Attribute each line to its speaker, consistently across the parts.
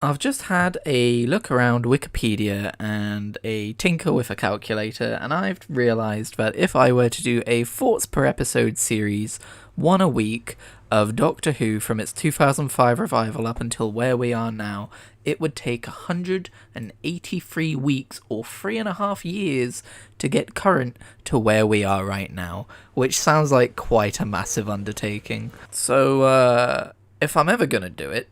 Speaker 1: I've just had a look around Wikipedia and a tinker with a calculator, and I've realised that if I were to do a thoughts per episode series, one a week, of Doctor Who from its 2005 revival up until where we are now, it would take 183 weeks or 3.5 years to get current to where we are right now, which sounds like quite a massive undertaking. So, if I'm ever gonna do it,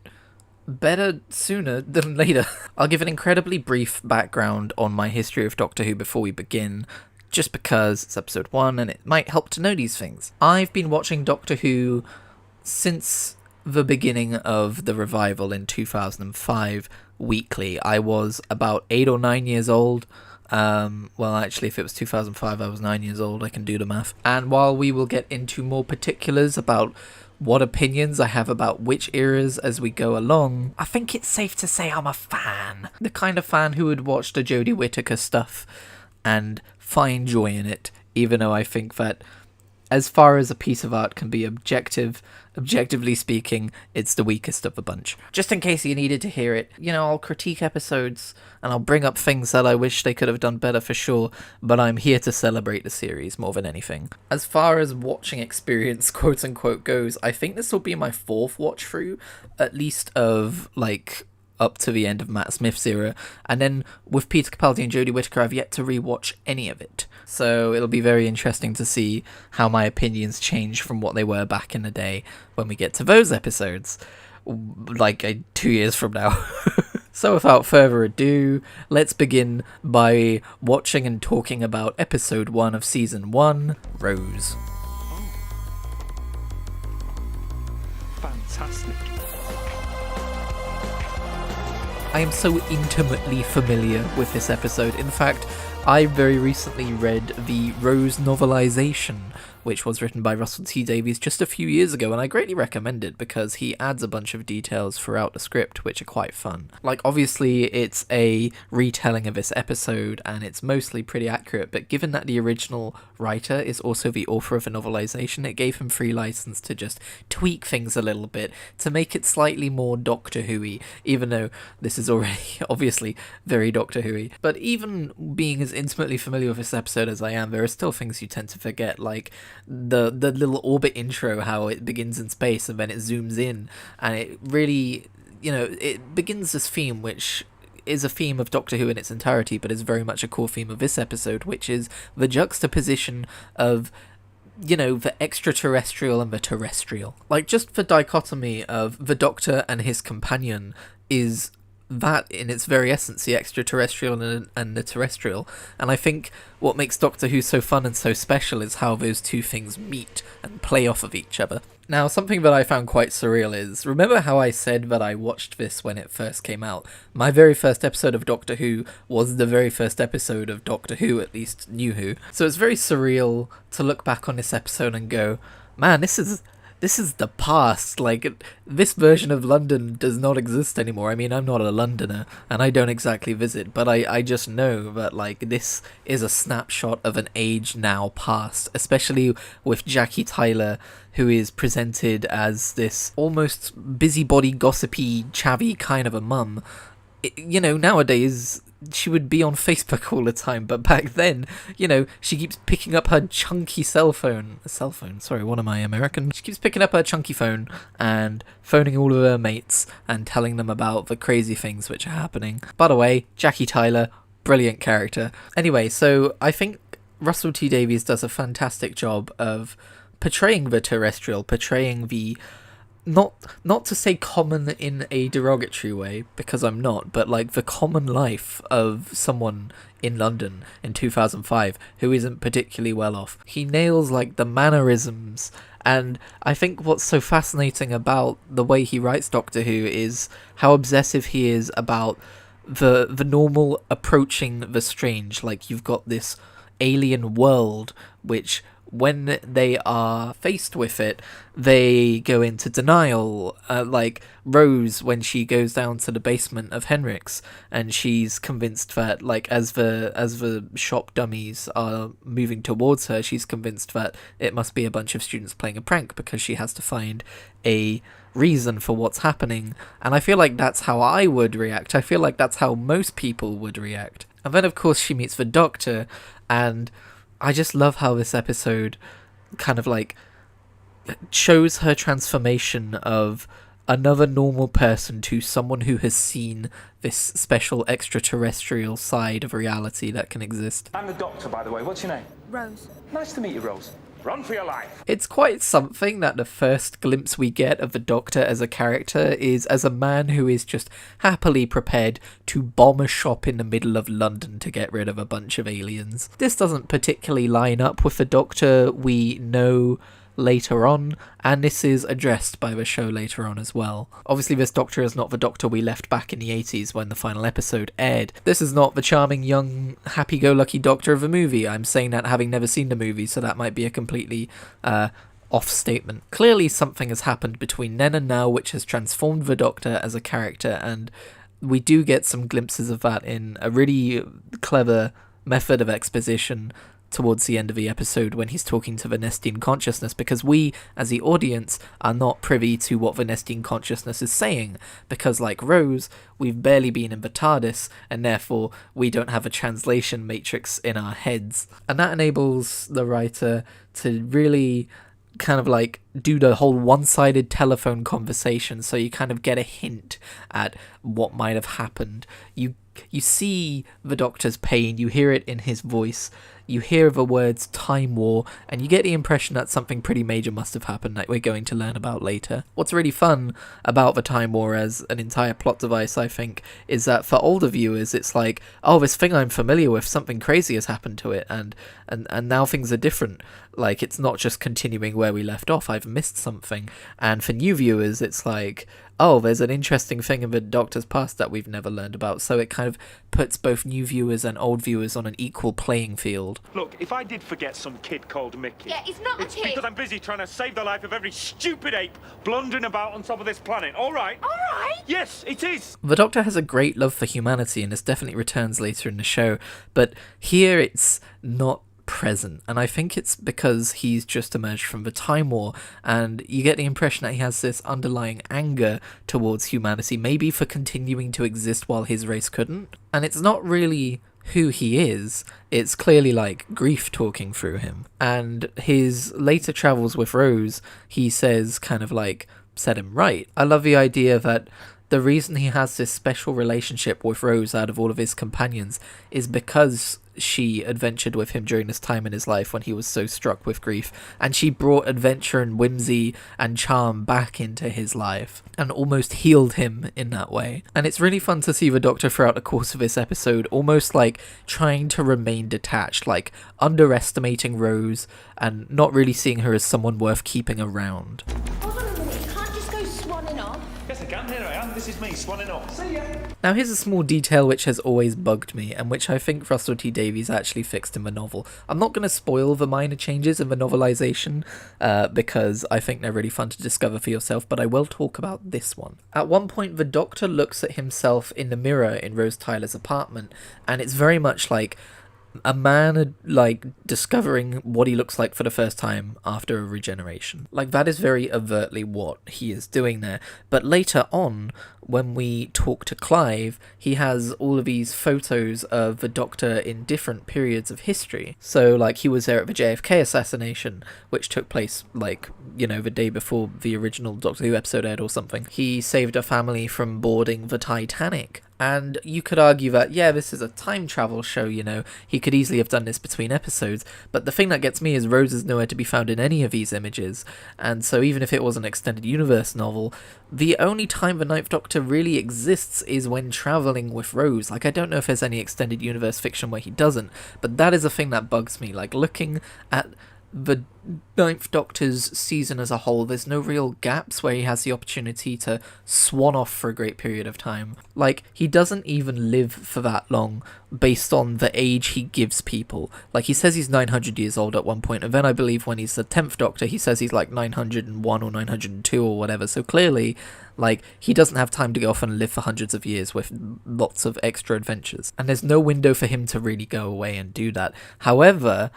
Speaker 1: better sooner than later. I'll give an incredibly brief background on my history of Doctor Who before we begin, just because it's episode 1 and it might help to know these things. I've been watching Doctor Who since the beginning of the revival in 2005 weekly. I was about 8 or 9 years old. Well, actually, if it was 2005, I was 9 years old. I can do the math. And while we will get into more particulars about what opinions I have about which eras as we go along, I think it's safe to say I'm a fan. The kind of fan who would watch the Jodie Whittaker stuff and find joy in it, even though I think that as far as a piece of art can be objectively speaking, it's the weakest of the bunch. Just in case you needed to hear it, I'll critique episodes and I'll bring up things that I wish they could have done better for sure, but I'm here to celebrate the series more than anything. As far as watching experience, quote unquote, goes, I think this will be my fourth watch through, at least of, up to the end of Matt Smith's era, and then with Peter Capaldi and Jodie Whittaker, I've yet to rewatch any of it. So it'll be very interesting to see how my opinions change from what they were back in the day when we get to those episodes, 2 years from now. So without further ado, let's begin by watching and talking about episode 1 of season 1, Rose.
Speaker 2: Fantastic.
Speaker 1: I am so intimately familiar with this episode. In fact, I very recently read the Rose novelization, which was written by Russell T Davies just a few years ago, and I greatly recommend it because he adds a bunch of details throughout the script which are quite fun. Obviously, it's a retelling of this episode, and it's mostly pretty accurate, but given that the original writer is also the author of a novelization, it gave him free license to just tweak things a little bit to make it slightly more Doctor Who-y, even though this is already obviously very Doctor Who-y. But even being as intimately familiar with this episode as I am, there are still things you tend to forget, like the little orbit intro, how it begins in space and then it zooms in, and it really, it begins this theme which is a theme of Doctor Who in its entirety, but is very much a core theme of this episode, which is the juxtaposition of the extraterrestrial and the terrestrial. Just the dichotomy of the Doctor and his companion is that in its very essence, the extraterrestrial and the terrestrial. And I think what makes Doctor Who so fun and so special is how those two things meet and play off of each other. Now, something that I found quite surreal is, remember how I said that I watched this when it first came out? My very first episode of Doctor Who was the very first episode of Doctor Who, at least New Who. So it's very surreal to look back on this episode and go, man, this is the past. This version of London does not exist anymore. I mean, I'm not a Londoner, and I don't exactly visit, but I just know that, this is a snapshot of an age now past, especially with Jackie Tyler, who is presented as this almost busybody, gossipy, chavvy kind of a mum. Nowadays she would be on Facebook all the time, but back then, she keeps picking up her chunky cell phone, sorry, what am I, American? She keeps picking up her chunky phone and phoning all of her mates and telling them about the crazy things which are happening. By the way, Jackie Tyler, brilliant character. Anyway, so I think Russell T Davies does a fantastic job of portraying the terrestrial, portraying the not to say common in a derogatory way, because I'm not, but the common life of someone in London in 2005 who isn't particularly well off. He nails the mannerisms, and I think what's so fascinating about the way he writes Doctor Who is how obsessive he is about the normal approaching the strange. You've got this alien world which, when they are faced with it, they go into denial. Rose, when she goes down to the basement of Henrik's, and she's convinced that, as the shop dummies are moving towards her, she's convinced that it must be a bunch of students playing a prank because she has to find a reason for what's happening, and I feel like that's how I would react. I feel like that's how most people would react. And then of course she meets the Doctor, and I just love how this episode kind of like shows her transformation of another normal person to someone who has seen this special extraterrestrial side of reality that can exist.
Speaker 2: I'm the Doctor, by the way. What's your name?
Speaker 3: Rose.
Speaker 2: Nice to meet you, Rose. Run for your life.
Speaker 1: It's quite something that the first glimpse we get of the Doctor as a character is as a man who is just happily prepared to bomb a shop in the middle of London to get rid of a bunch of aliens. This doesn't particularly line up with the Doctor we know later on, and this is addressed by the show later on as well. Obviously this Doctor is not the Doctor we left back in the 80s when the final episode aired. This is not the charming young happy-go-lucky Doctor of the movie. I'm saying that having never seen the movie, so that might be a completely off statement. Clearly something has happened between then and now which has transformed the Doctor as a character, and we do get some glimpses of that in a really clever method of exposition towards the end of the episode when he's talking to the Nestine consciousness, because we as the audience are not privy to what the Nestine consciousness is saying, because like Rose, we've barely been in the TARDIS, and therefore we don't have a translation matrix in our heads, and that enables the writer to really kind of like do the whole one-sided telephone conversation, so you kind of get a hint at what might have happened. You see the Doctor's pain, you hear it in his voice, you hear the words Time War, and you get the impression that something pretty major must have happened that we're going to learn about later. What's really fun about the Time War as an entire plot device, I think, is that for older viewers, it's like, oh, this thing I'm familiar with, something crazy has happened to it, and now things are different. Like, it's not just continuing where we left off, I've missed something. And for new viewers, it's like, oh, there's an interesting thing in the Doctor's past that we've never learned about. So it kind of puts both new viewers and old viewers on an equal playing field.
Speaker 2: Look, if I did forget some kid called Mickey...
Speaker 3: Yeah, it's not a
Speaker 2: it's
Speaker 3: kid.
Speaker 2: because I'm busy trying to save the life of every stupid ape blundering about on top of this planet, all right?
Speaker 3: All right.
Speaker 2: Yes, it is.
Speaker 1: The Doctor has a great love for humanity, and this definitely returns later in the show, but here it's not present, and I think it's because he's just emerged from the Time War, and you get the impression that he has this underlying anger towards humanity, maybe for continuing to exist while his race couldn't, and it's not really who he is, it's clearly like grief talking through him. And his later travels with Rose, he says kind of like set him right. I love the idea that the reason he has this special relationship with Rose out of all of his companions is because she adventured with him during this time in his life when he was so struck with grief, and she brought adventure and whimsy and charm back into his life and almost healed him in that way. And it's really fun to see the Doctor throughout the course of this episode almost like trying to remain detached, like underestimating Rose and not really seeing her as someone worth keeping around.
Speaker 3: Hold on a minute, you can't just go swanning off.
Speaker 2: Yes, I can. Here I am. This is me, swanning off. See ya.
Speaker 1: Now here's a small detail which has always bugged me, and which I think Russell T Davies actually fixed in the novel. I'm not going to spoil the minor changes in the novelisation, because I think they're really fun to discover for yourself, but I will talk about this one. At one point, the Doctor looks at himself in the mirror in Rose Tyler's apartment, and it's very much like a man like discovering what he looks like for the first time after a regeneration. Like, that is very overtly what he is doing there. But later on, when we talk to Clive, he has all of these photos of the Doctor in different periods of history. So like, he was there at the JFK assassination, which took place like, you know, the day before the original Doctor Who episode aired or something. He saved a family from boarding the Titanic. And you could argue that, yeah, this is a time travel show, you know, he could easily have done this between episodes, but the thing that gets me is Rose is nowhere to be found in any of these images, and so even if it was an extended universe novel, the only time the Ninth Doctor really exists is when travelling with Rose. Like, I don't know if there's any extended universe fiction where he doesn't, but that is a thing that bugs me. Like, looking at the Ninth Doctor's season as a whole, there's no real gaps where he has the opportunity to swan off for a great period of time. Like, he doesn't even live for that long based on the age he gives people. Like, he says he's 900 years old at one point, and then I believe when he's the 10th Doctor, he says he's like 901 or 902 or whatever, so clearly, like, he doesn't have time to go off and live for hundreds of years with lots of extra adventures. And there's no window for him to really go away and do that. However,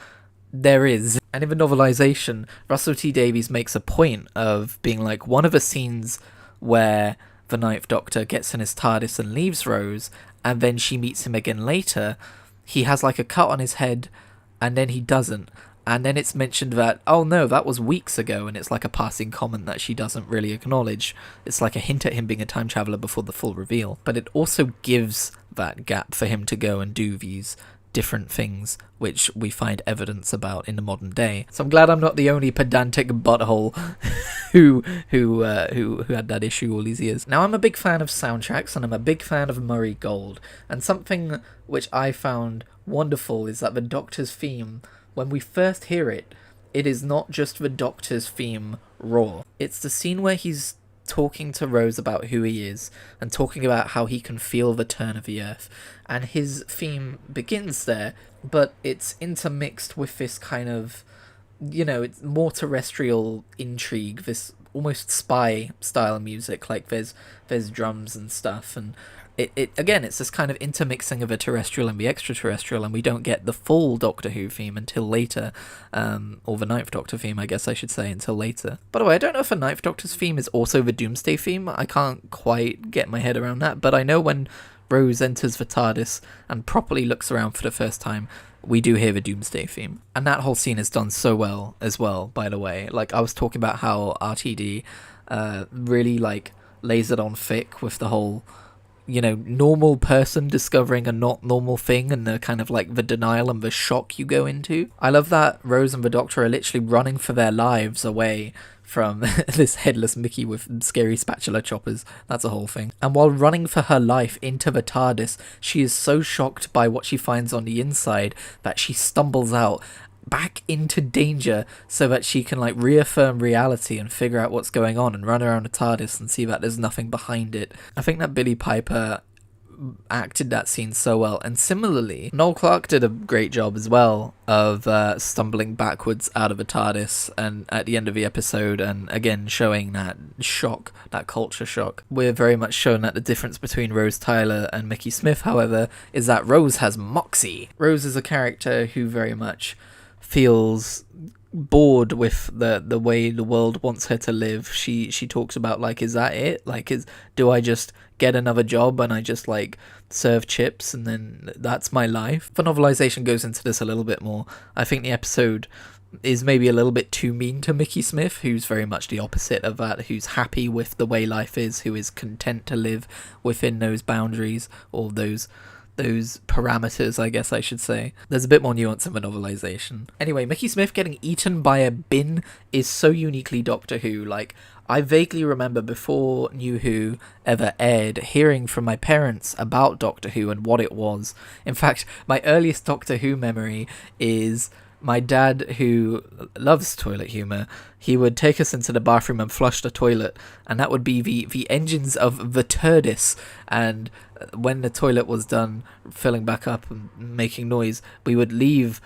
Speaker 1: there is. And in the novelization, Russell T Davies makes a point of being like, one of the scenes where the Ninth Doctor gets in his TARDIS and leaves Rose, and then she meets him again later, he has like a cut on his head, and then he doesn't. And then it's mentioned that, oh no, that was weeks ago, and it's like a passing comment that she doesn't really acknowledge. It's like a hint at him being a time traveler before the full reveal. But it also gives that gap for him to go and do these different things, which we find evidence about in the modern day. So I'm glad I'm not the only pedantic butthole who had that issue all these years. Now, I'm a big fan of soundtracks, and I'm a big fan of Murray Gold. And something which I found wonderful is that the Doctor's theme, when we first hear it, it is not just the Doctor's theme raw. It's the scene where he's talking to Rose about who he is and talking about how he can feel the turn of the earth, and his theme begins there, but it's intermixed with this kind of, it's more terrestrial intrigue, this almost spy style music, like there's drums and stuff, and it again, it's this kind of intermixing of a terrestrial and the extraterrestrial, and we don't get the full Doctor Who theme until later, or the Ninth Doctor theme, I guess I should say, until later. By the way, I don't know if the Ninth Doctor's theme is also the Doomsday theme. I can't quite get my head around that, but I know when Rose enters the TARDIS and properly looks around for the first time, we do hear the Doomsday theme. And that whole scene is done so well as well, by the way. Like, I was talking about how RTD really, like, lays it on thick with the whole, normal person discovering a not normal thing, and the kind of like the denial and the shock you go into. I love that Rose and the Doctor are literally running for their lives away from this headless Mickey with scary spatula choppers. That's a whole thing. And while running for her life into the TARDIS, she is so shocked by what she finds on the inside that she stumbles out back into danger so that she can like reaffirm reality and figure out what's going on and run around the TARDIS and see that there's nothing behind it. I think that Billie Piper acted that scene so well, and similarly Noel Clarke did a great job as well of stumbling backwards out of the TARDIS and at the end of the episode, and again showing that shock, that culture shock. We're very much shown that the difference between Rose Tyler and Mickey Smith, however, is that Rose has moxie. Rose is a character who very much feels bored with the way the world wants her to live. She talks about, like, is that it? Like, do I just get another job and I just like serve chips and then that's my life? The novelization goes into this a little bit more. I think the episode is maybe a little bit too mean to Mickey Smith, who's very much the opposite of that, who's happy with the way life is, who is content to live within those boundaries, or those parameters, I guess I should say. There's a bit more nuance in the novelization. Anyway, Mickey Smith getting eaten by a bin is so uniquely Doctor Who. Like, I vaguely remember before New Who ever aired, hearing from my parents about Doctor Who and what it was. In fact, my earliest Doctor Who memory is my dad, who loves toilet humour. He would take us into the bathroom and flush the toilet, and that would be the engines of the TARDIS. And when the toilet was done filling back up and making noise, we would leave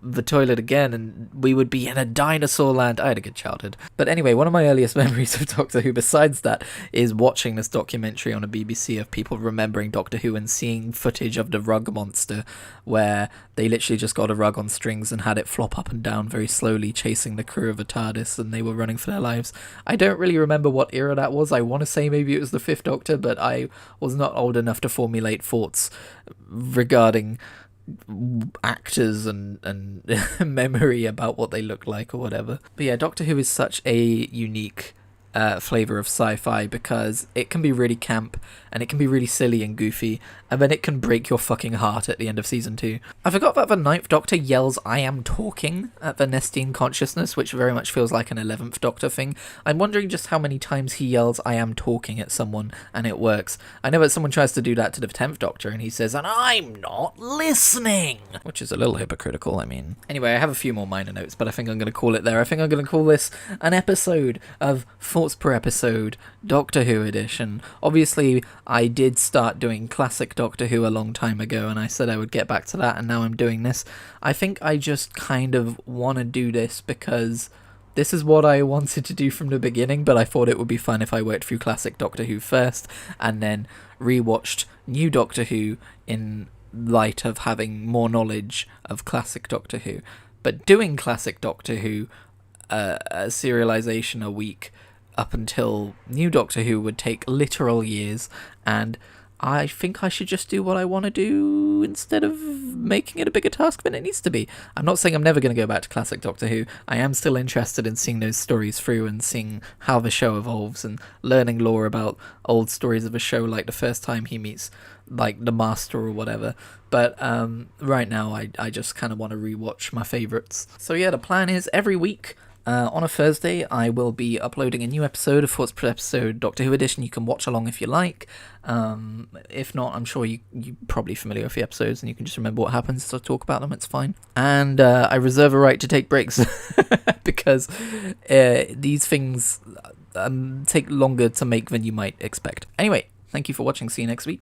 Speaker 1: the toilet again and we would be in a dinosaur land. I had a good childhood. But anyway, one of my earliest memories of Doctor Who besides that is watching this documentary on a BBC of people remembering Doctor Who and seeing footage of the rug monster, where they literally just got a rug on strings and had it flop up and down very slowly, chasing the crew of a TARDIS, and they were running for their lives. I don't really remember what era that was. I want to say maybe it was the Fifth Doctor, but I was not old enough to formulate thoughts regarding actors and memory about what they look like or whatever. But yeah, Doctor Who is such a unique flavour of sci-fi, because it can be really camp and it can be really silly and goofy, and then it can break your fucking heart at the end of season 2. I forgot that the Ninth Doctor yells "I am talking" at the Nestine consciousness, which very much feels like an 11th Doctor thing. I'm wondering just how many times he yells "I am talking" at someone and it works. I know that someone tries to do that to the 10th Doctor and he says, "and I'm not listening," which is a little hypocritical, I mean. Anyway, I have a few more minor notes, but I think I'm going to call it there. I think I'm going to call this an episode of Thoughts Per Episode, Doctor Who edition. Obviously, I did start doing classic Doctor Who a long time ago, and I said I would get back to that, and now I'm doing this. I think I just kind of want to do this because this is what I wanted to do from the beginning, but I thought it would be fun if I worked through classic Doctor Who first, and then rewatched new Doctor Who in light of having more knowledge of classic Doctor Who. But doing classic Doctor Who, a serialization a week up until new Doctor Who would take literal years, and I think I should just do what I want to do instead of making it a bigger task than it needs to be. I'm not saying I'm never going to go back to classic Doctor Who. I am still interested in seeing those stories through and seeing how the show evolves and learning lore about old stories of a show, like the first time he meets like the Master or whatever. But right now I just kind of want to rewatch my favourites. So yeah, the plan is every week on a Thursday, I will be uploading a new episode, a Thoughts per episode Doctor Who edition. You can watch along if you like. If not, I'm sure you're probably familiar with the episodes and you can just remember what happens to talk about them. It's fine. And I reserve a right to take breaks because these things take longer to make than you might expect. Anyway, thank you for watching. See you next week.